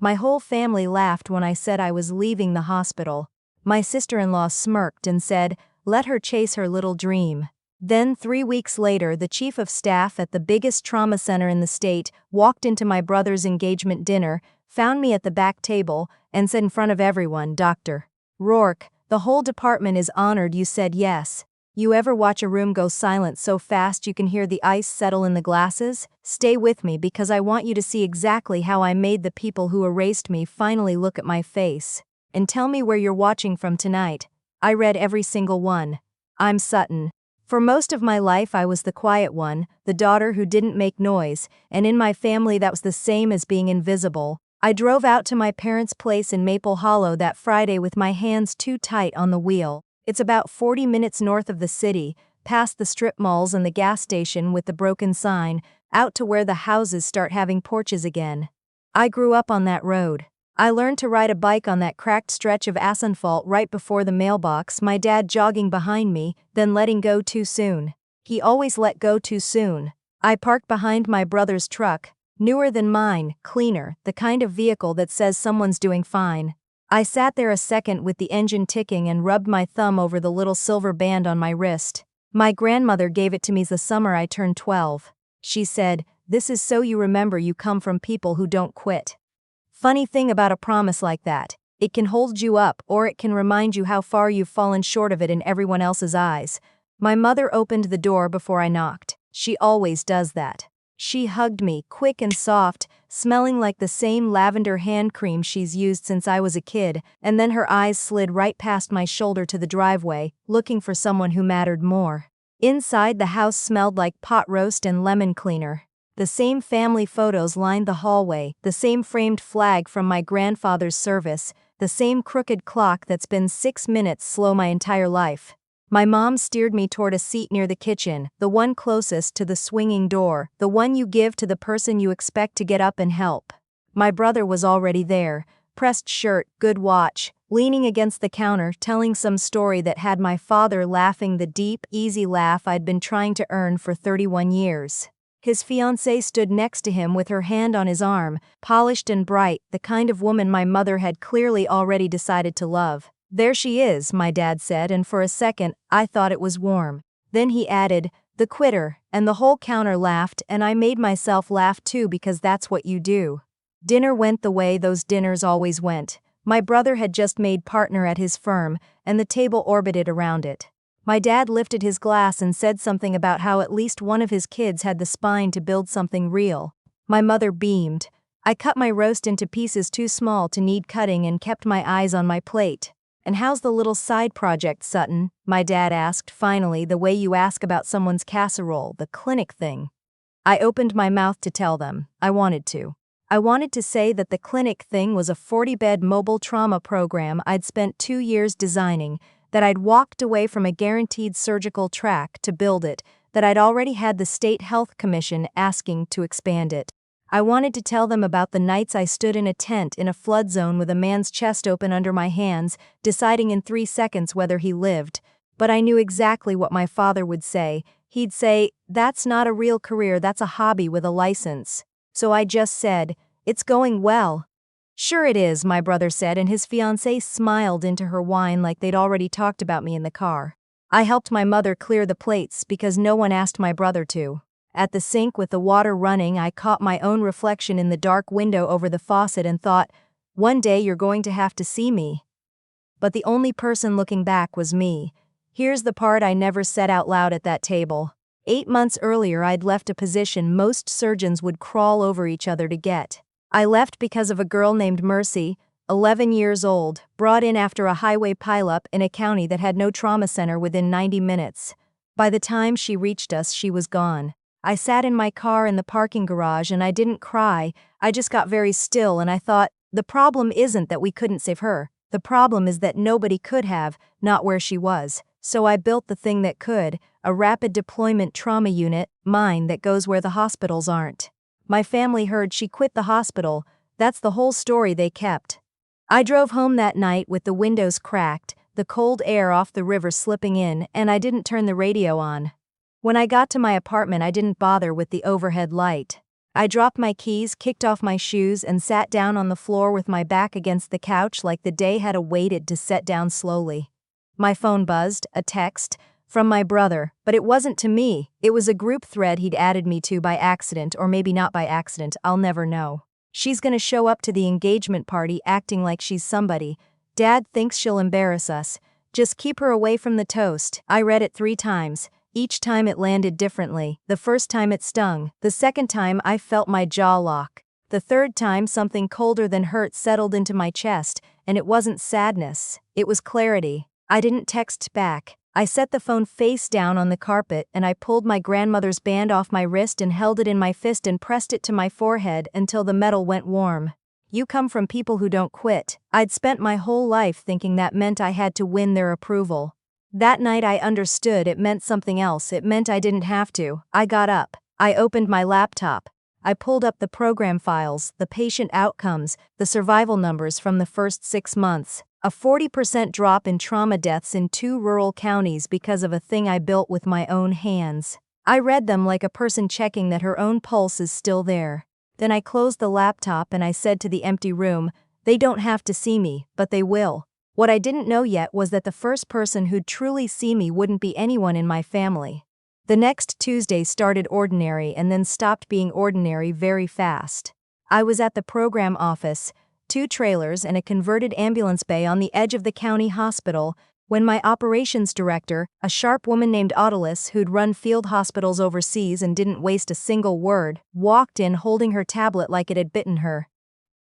My whole family laughed when I said I was leaving the hospital. My sister-in-law smirked and said, "Let her chase her little dream." Then 3 weeks later, the chief of staff at the biggest trauma center in the state walked into my brother's engagement dinner, found me at the back table, and said in front of everyone, "Dr. Rourke, the whole department is honored you said yes. You ever watch a room go silent so fast you can hear the ice settle in the glasses? Stay with me because I want you to see exactly how I made the people who erased me finally look at my face. And tell me where you're watching from tonight." I read every single one. I'm Sutton. For most of my life I was the quiet one, the daughter who didn't make noise, and in my family that was the same as being invisible. I drove out to my parents' place in Maple Hollow that Friday with my hands too tight on the wheel. It's about 40 minutes north of the city, past the strip malls and the gas station with the broken sign, out to where the houses start having porches again. I grew up on that road. I learned to ride a bike on that cracked stretch of asphalt right before the mailbox, my dad jogging behind me, then letting go too soon. He always let go too soon. I parked behind my brother's truck, newer than mine, cleaner, the kind of vehicle that says someone's doing fine. I sat there a second with the engine ticking and rubbed my thumb over the little silver band on my wrist. My grandmother gave it to me the summer I turned 12. She said, "This is so you remember you come from people who don't quit." Funny thing about a promise like that, it can hold you up or it can remind you how far you've fallen short of it in everyone else's eyes. My mother opened the door before I knocked. She always does that. She hugged me, quick and soft, smelling like the same lavender hand cream she's used since I was a kid, and then her eyes slid right past my shoulder to the driveway, looking for someone who mattered more. Inside, the house smelled like pot roast and lemon cleaner. The same family photos lined the hallway, the same framed flag from my grandfather's service, the same crooked clock that's been 6 minutes slow my entire life. My mom steered me toward a seat near the kitchen, the one closest to the swinging door, the one you give to the person you expect to get up and help. My brother was already there, pressed shirt, good watch, leaning against the counter telling some story that had my father laughing the deep, easy laugh I'd been trying to earn for 31 years. His fiancée stood next to him with her hand on his arm, polished and bright, the kind of woman my mother had clearly already decided to love. "There she is," my dad said, and for a second, I thought it was warm. Then he added, "The quitter," and the whole counter laughed, and I made myself laugh too because that's what you do. Dinner went the way those dinners always went. My brother had just made partner at his firm, and the table orbited around it. My dad lifted his glass and said something about how at least one of his kids had the spine to build something real. My mother beamed. I cut my roast into pieces too small to need cutting and kept my eyes on my plate. "And how's the little side project, Sutton?" my dad asked, finally, the way you ask about someone's casserole, the clinic thing. I opened my mouth to tell them. I wanted to. I wanted to say that the clinic thing was a 40-bed mobile trauma program I'd spent 2 years designing, that I'd walked away from a guaranteed surgical track to build it, that I'd already had the State Health Commission asking to expand it. I wanted to tell them about the nights I stood in a tent in a flood zone with a man's chest open under my hands, deciding in 3 seconds whether he lived. But I knew exactly what my father would say. He'd say, "That's not a real career, that's a hobby with a license." So I just said, "It's going well." "Sure it is," my brother said, and his fiancée smiled into her wine like they'd already talked about me in the car. I helped my mother clear the plates because no one asked my brother to. At the sink with the water running, I caught my own reflection in the dark window over the faucet and thought, "One day you're going to have to see me." But the only person looking back was me. Here's the part I never said out loud at that table. 8 months earlier I'd left a position most surgeons would crawl over each other to get. I left because of a girl named Mercy, 11 years old, brought in after a highway pileup in a county that had no trauma center within 90 minutes. By the time she reached us, she was gone. I sat in my car in the parking garage and I didn't cry, I just got very still and I thought, the problem isn't that we couldn't save her, the problem is that nobody could have, not where she was. So I built the thing that could, a rapid deployment trauma unit, mine that goes where the hospitals aren't. My family heard she quit the hospital, that's the whole story they kept. I drove home that night with the windows cracked, the cold air off the river slipping in, and I didn't turn the radio on. When I got to my apartment I didn't bother with the overhead light. I dropped my keys, kicked off my shoes, and sat down on the floor with my back against the couch like the day had awaited to set down slowly. My phone buzzed, a text from my brother, but it wasn't to me. It was a group thread he'd added me to by accident, or maybe not by accident, I'll never know. She's gonna show up to the engagement party acting like she's somebody. Dad thinks she'll embarrass us. Just keep her away from the toast. I read it 3 times. Each time it landed differently. The first time it stung. The second time I felt my jaw lock. The third time something colder than hurt settled into my chest, and it wasn't sadness. It was clarity. I didn't text back. I set the phone face down on the carpet, and I pulled my grandmother's band off my wrist and held it in my fist and pressed it to my forehead until the metal went warm. You come from people who don't quit. I'd spent my whole life thinking that meant I had to win their approval. That night I understood it meant something else. It meant I didn't have to. I got up. I opened my laptop. I pulled up the program files, the patient outcomes, the survival numbers from the first 6 months. A 40% drop in trauma deaths in 2 rural counties because of a thing I built with my own hands. I read them like a person checking that her own pulse is still there. Then I closed the laptop and I said to the empty room, they don't have to see me, but they will. What I didn't know yet was that the first person who'd truly see me wouldn't be anyone in my family. The next Tuesday started ordinary and then stopped being ordinary very fast. I was at the program office, 2 trailers and a converted ambulance bay on the edge of the county hospital, when my operations director, a sharp woman named Autolus who'd run field hospitals overseas and didn't waste a single word, walked in holding her tablet like it had bitten her.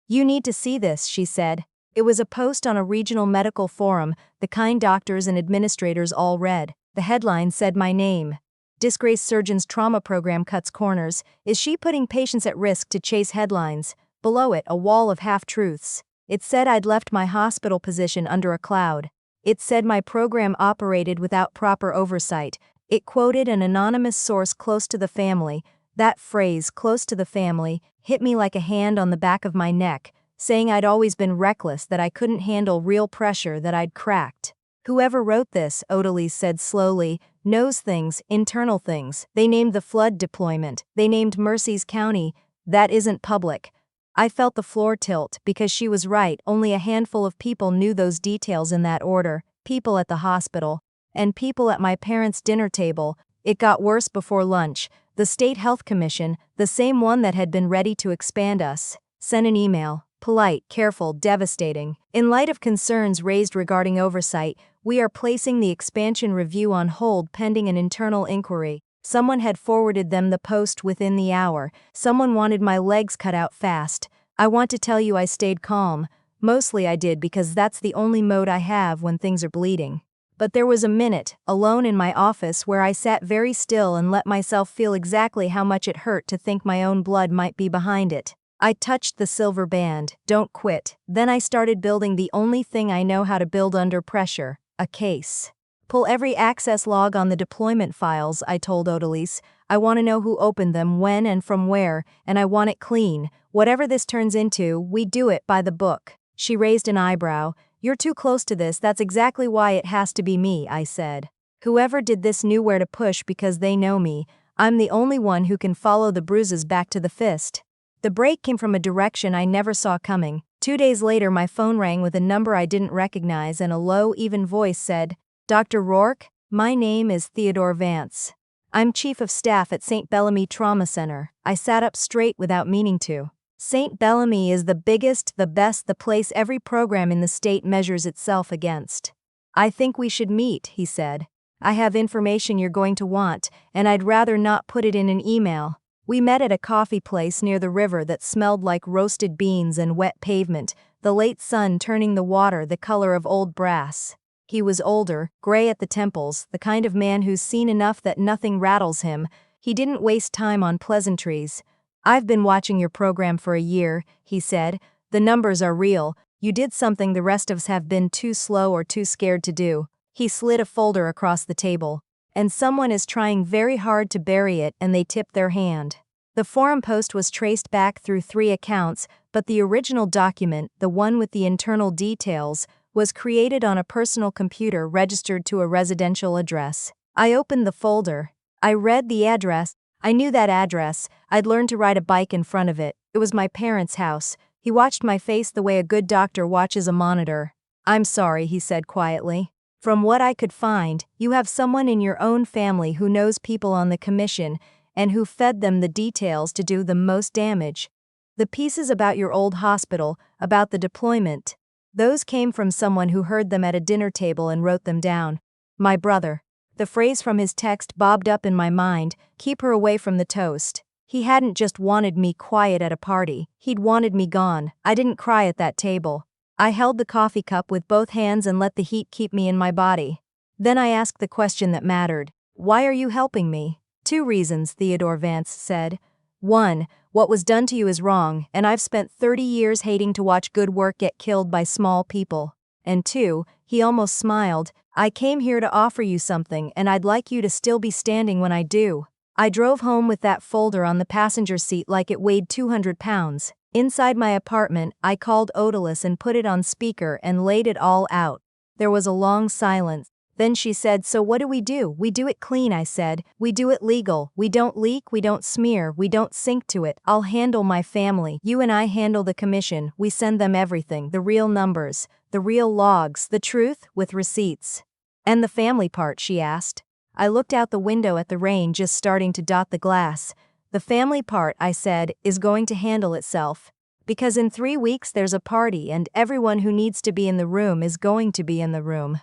You need to see this, she said. It was a post on a regional medical forum, the kind doctors and administrators all read. The headline said my name. Disgraced surgeon's trauma program cuts corners. Is she putting patients at risk to chase headlines? Below it, a wall of half-truths. It said I'd left my hospital position under a cloud. It said my program operated without proper oversight. It quoted an anonymous source close to the family. That phrase, close to the family, hit me like a hand on the back of my neck, saying I'd always been reckless, that I couldn't handle real pressure, that I'd cracked. Whoever wrote this, Odalise said slowly, knows things, internal things. They named the flood deployment. They named Mercy's County. That isn't public. I felt the floor tilt, because she was right. Only a handful of people knew those details in that order. People at the hospital. And people at my parents' dinner table. It got worse before lunch. The State Health Commission, the same one that had been ready to expand us, sent an email. Polite, careful, devastating. In light of concerns raised regarding oversight, we are placing the expansion review on hold pending an internal inquiry. Someone had forwarded them the post within the hour. Someone wanted my legs cut out fast. I want to tell you I stayed calm. Mostly I did, because that's the only mode I have when things are bleeding. But there was a minute, alone in my office, where I sat very still and let myself feel exactly how much it hurt to think my own blood might be behind it. I touched the silver band, don't quit. Then I started building the only thing I know how to build under pressure, a case. Pull every access log on the deployment files, I told Odalise. I want to know who opened them, when and from where, and I want it clean. Whatever this turns into, we do it by the book. She raised an eyebrow. You're too close to this, that's exactly why it has to be me, I said. Whoever did this knew where to push because they know me. I'm the only one who can follow the bruises back to the fist. The break came from a direction I never saw coming. 2 days later my phone rang with a number I didn't recognize, and a low, even voice said, Dr. Rourke, my name is Theodore Vance. I'm Chief of Staff at St. Bellamy Trauma Center. I sat up straight without meaning to. St. Bellamy is the biggest, the best, the place every program in the state measures itself against. I think we should meet, he said. I have information you're going to want, and I'd rather not put it in an email. We met at a coffee place near the river that smelled like roasted beans and wet pavement, the late sun turning the water the color of old brass. He was older, gray at the temples, the kind of man who's seen enough that nothing rattles him. He didn't waste time on pleasantries. I've been watching your program for a year, he said. The numbers are real. You did something the rest of us have been too slow or too scared to do. He slid a folder across the table. And someone is trying very hard to bury it, and they tipped their hand. The forum post was traced back through 3 accounts, but the original document, the one with the internal details, was created on a personal computer registered to a residential address. I opened the folder. I read the address. I knew that address. I'd learned to ride a bike in front of it. It was my parents' house. He watched my face the way a good doctor watches a monitor. "I'm sorry," he said quietly. "From what I could find, you have someone in your own family who knows people on the commission and who fed them the details to do the most damage. The pieces about your old hospital, about the deployment, those came from someone who heard them at a dinner table and wrote them down. My brother." The phrase from his text bobbed up in my mind, "Keep her away from the toast." He hadn't just wanted me quiet at a party, he'd wanted me gone. I didn't cry at that table. I held the coffee cup with both hands and let the heat keep me in my body. Then I asked the question that mattered. "Why are you helping me?" "Two reasons," Theodore Vance said. "One, what was done to you is wrong, and I've spent 30 years hating to watch good work get killed by small people. And two," he almost smiled, "I came here to offer you something, and I'd like you to still be standing when I do." I drove home with that folder on the passenger seat like it weighed 200 pounds. Inside my apartment, I called Odalis and put it on speaker and laid it all out. There was a long silence. Then she said, "So what do? We do it clean," I said. "We do it legal. We don't leak, we don't smear, we don't sink to it. I'll handle my family. You and I handle the commission. We send them everything, the real numbers, the real logs, the truth, with receipts." "And the family part?" she asked. I looked out the window at the rain just starting to dot the glass. "The family part," I said, "is going to handle itself. Because in 3 weeks there's a party and everyone who needs to be in the room is going to be in the room."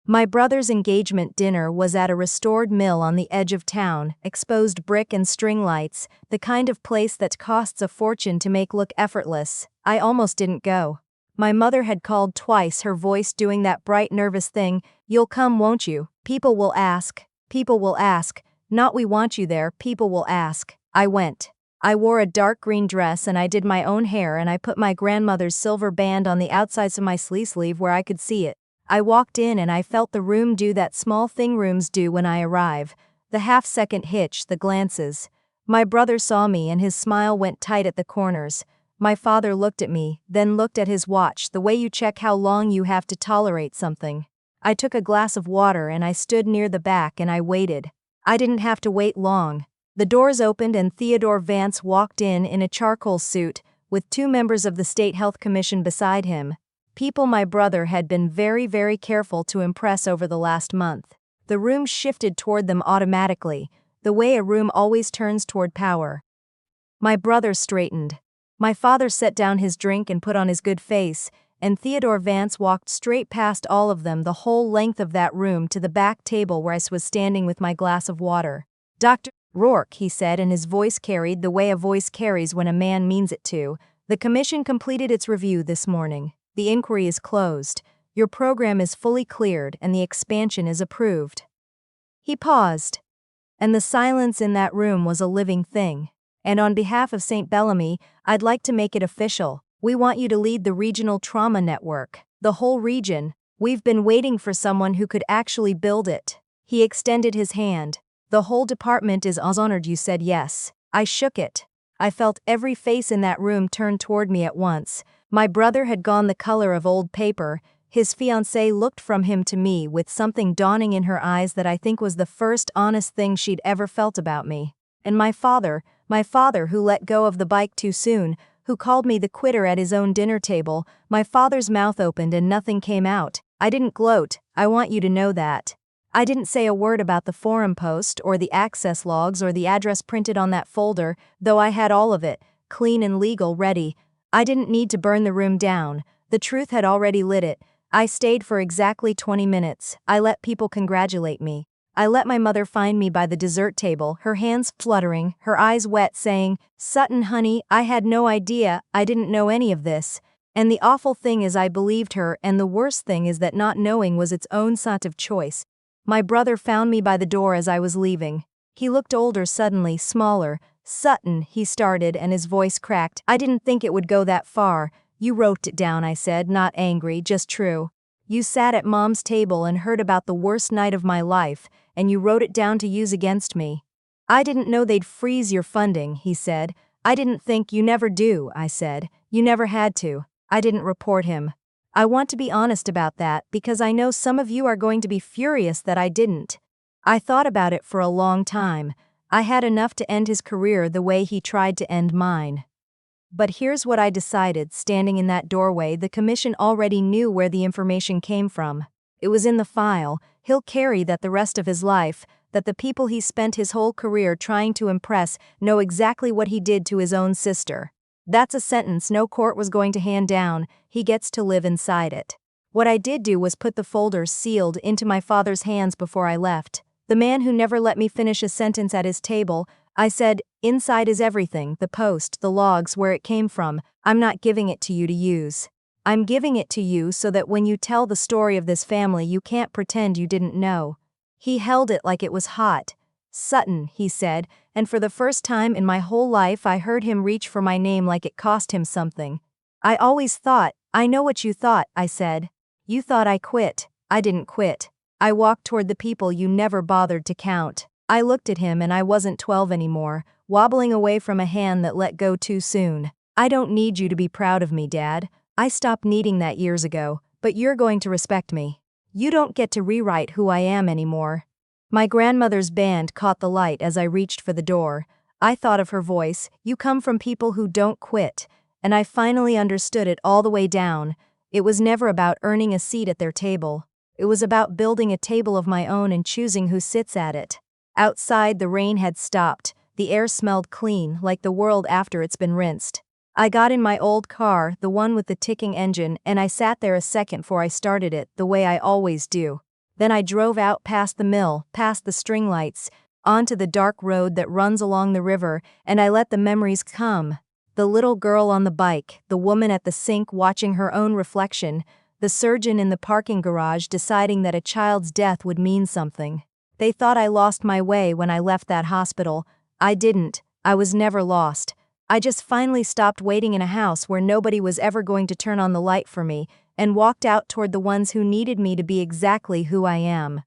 My brother's engagement dinner was at a restored mill on the edge of town, exposed brick and string lights, the kind of place that costs a fortune to make look effortless. I almost didn't go. My mother had called twice, her voice doing that bright nervous thing, "You'll come, won't you? People will ask. People will ask. Not we want you there, people will ask." I went. I wore a dark green dress and I did my own hair and I put my grandmother's silver band on the outsides of my sleeve where I could see it. I walked in and I felt the room do that small thing rooms do when I arrive. The half-second hitch, the glances. My brother saw me and his smile went tight at the corners. My father looked at me, then looked at his watch, the way you check how long you have to tolerate something. I took a glass of water and I stood near the back and I waited. I didn't have to wait long. The doors opened and Theodore Vance walked in a charcoal suit, with 2 members of the State Health Commission beside him. People my brother had been very, very careful to impress over the last month. The room shifted toward them automatically, the way a room always turns toward power. My brother straightened. My father set down his drink and put on his good face, and Theodore Vance walked straight past all of them the whole length of that room to the back table where I was standing with my glass of water. "Dr. Rourke," he said, and his voice carried the way a voice carries when a man means it to, "the commission completed its review this morning. The inquiry is closed. Your program is fully cleared and the expansion is approved." He paused. And the silence in that room was a living thing. "And on behalf of St. Bellamy, I'd like to make it official. We want you to lead the regional trauma network. The whole region. We've been waiting for someone who could actually build it." He extended his hand. "The whole department is honored you said yes." I shook it. I felt every face in that room turn toward me at once. My brother had gone the color of old paper. His fiancée looked from him to me with something dawning in her eyes that I think was the first honest thing she'd ever felt about me. And my father who let go of the bike too soon, who called me the quitter at his own dinner table, my father's mouth opened and nothing came out. I didn't gloat, I want you to know that. I didn't say a word about the forum post or the access logs or the address printed on that folder, though I had all of it, clean and legal, ready. I didn't need to burn the room down. The truth had already lit it. I stayed for exactly 20 minutes. I let people congratulate me. I let my mother find me by the dessert table, her hands fluttering, her eyes wet, saying, "Sutton, honey, I had no idea, I didn't know any of this." And the awful thing is I believed her, and the worst thing is that not knowing was its own sort of choice. My brother found me by the door as I was leaving. He looked older suddenly, smaller. "Sutton," he started and his voice cracked. "I didn't think it would go that far." "You wrote it down," I said, not angry, just true. "You sat at Mom's table and heard about the worst night of my life, and you wrote it down to use against me." "I didn't know they'd freeze your funding," he said. "I didn't think you never do," I said. "You never had to." I didn't report him. I want to be honest about that because I know some of you are going to be furious that I didn't. I thought about it for a long time. I had enough to end his career the way he tried to end mine. But here's what I decided standing in that doorway: the commission already knew where the information came from. It was in the file. He'll carry that the rest of his life, that the people he spent his whole career trying to impress know exactly what he did to his own sister. That's a sentence no court was going to hand down. He gets to live inside it. What I did do was put the folder sealed into my father's hands before I left. The man who never let me finish a sentence at his table, I said, "Inside is everything, the post, the logs, where it came from. I'm not giving it to you to use. I'm giving it to you so that when you tell the story of this family you can't pretend you didn't know." He held it like it was hot. "Sutton," he said, and for the first time in my whole life I heard him reach for my name like it cost him something. "I always thought, I know what you thought," I said. "You thought I quit. I didn't quit. I walked toward the people you never bothered to count." I looked at him and I wasn't 12 anymore, wobbling away from a hand that let go too soon. "I don't need you to be proud of me, Dad. I stopped needing that years ago, but you're going to respect me. You don't get to rewrite who I am anymore." My grandmother's band caught the light as I reached for the door. I thought of her voice, "You come from people who don't quit," and I finally understood it all the way down. It was never about earning a seat at their table. It was about building a table of my own and choosing who sits at it. Outside, the rain had stopped. The air smelled clean, like the world after it's been rinsed. I got in my old car, the one with the ticking engine, and I sat there a second before I started it, the way I always do. Then I drove out past the mill, past the string lights, onto the dark road that runs along the river, and I let the memories come. The little girl on the bike, the woman at the sink watching her own reflection, the surgeon in the parking garage deciding that a child's death would mean something. They thought I lost my way when I left that hospital. I didn't. I was never lost. I just finally stopped waiting in a house where nobody was ever going to turn on the light for me, and walked out toward the ones who needed me to be exactly who I am.